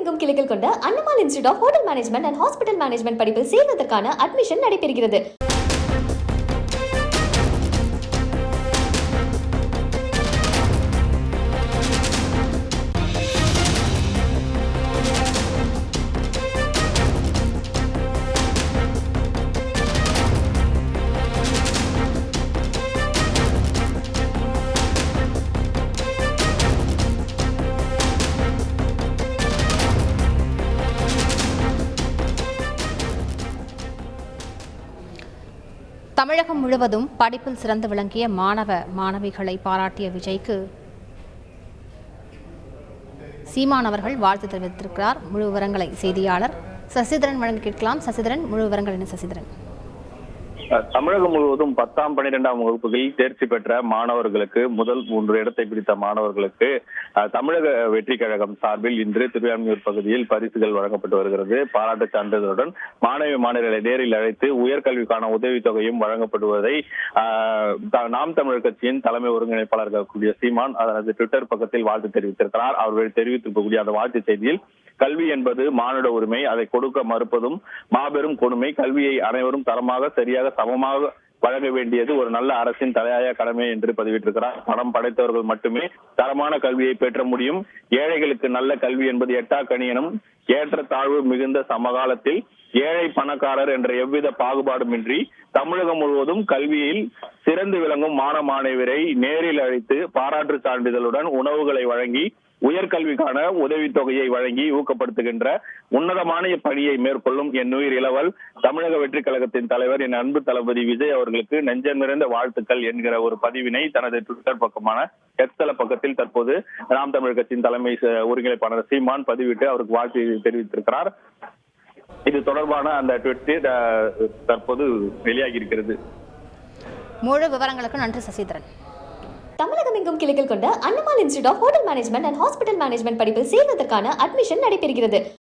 தமிழகமெங்கும் கிளைகள் கொண்ட Annamal institute of hotel management and hospital management படிப்பில் சேர்வதற்கான அட்மிஷன் நடைபெறுகிறது. தமிழகம் முழுவதும் படிப்பில் சிறந்து விளங்கிய மாணவிகளை பாராட்டிய விஜய்க்கு சீமான் அவர்கள் வாழ்த்து தெரிவித்திருக்கிறார். முழு விவரங்களை செய்தியாளர் சசிதரன் வழங்க கேட்கலாம். சசிதரன், முழு விவரங்கள் என்ன சசிதரன்? தமிழகம் முழுவதும் 10ஆம் 12ஆம் வகுப்புகளில் தேர்ச்சி பெற்ற மாணவர்களுக்கு முதல் 3 இடத்தை பிடித்த மாணவர்களுக்கு தமிழக வெற்றி கழகம் சார்பில் இன்று திருவான்மியூர் பகுதியில் பரிசுகள் வழங்கப்பட்டு வருகிறது. பாராட்டு சான்றிதழுடன் மாணவிகளை நேரில் அழைத்து உயர்கல்விக்கான உதவித்தொகையும் வழங்கப்படுவதை நாம் தமிழர் கட்சியின் தலைமை ஒருங்கிணைப்பாளர் கூடிய சீமான் அதனது ட்விட்டர் பக்கத்தில் வாழ்த்து தெரிவித்திருக்கிறார். அவர்கள் தெரிவித்திருக்கக்கூடிய அந்த வாழ்த்து செய்தியில், கல்வி என்பது மானுட உரிமை, அதை கொடுக்க மறுப்பதும் மாபெரும் கொடுமை. கல்வியை அனைவரும் தரமாக, சரியாக, சமமாக வழங்க வேண்டியது ஒரு நல்ல அரசின் தலையாய கடமை என்று பதிவிட்டிருக்கிறார். பணம் படைத்தவர்கள் மட்டுமே தரமான கல்வியை பெற்ற முடியும். ஏழைகளுக்கு நல்ல கல்வி என்பது எட்டாக்கனி எனும் ஏற்ற தாழ்வு மிகுந்த சமகாலத்தில் ஏழை பணக்காரர் என்ற எவ்வித பாகுபாடுமின்றி தமிழகம் முழுவதும் கல்வியில் சிறந்து விளங்கும் மாணவியரை நேரில் அழைத்து பாராட்டு சான்றிதழுடன் உணவுகளை வழங்கி உயர்கல்விக்கான உதவித்தொகையை வழங்கி ஊக்கப்படுத்துகின்ற உன்னதமான பணியை மேற்கொள்ளும் என் உயிர் இளவல் தமிழக வெற்றி கழகத்தின் தலைவர் என் அன்பு தளபதி விஜய் அவர்களுக்கு நெஞ்சம் நிறைந்த வாழ்த்துக்கள் என்கிற ஒரு பதிவினை தனது ட்விட்டர் பக்கமான எக்ஸ்தல பக்கத்தில் தற்போது நாம் தமிழர் கட்சியின் தலைமை ஒருங்கிணைப்பாளர் சீமான் பதிவிட்டு அவருக்கு வாழ்த்து தெரிவித்திருக்கிறார். இது தொடர்பான அந்த ட்விட் தற்போது வெளியாகி இருக்கிறது. முழு விவரங்களுக்கு நன்றி சசிதரன். தமிழகமெங்கும் கிளைகள் கொண்ட Annamal institute of hotel management and hospital management படிப்பில் சேர்வதற்கான அட்மிஷன் நடைபெறுகிறது.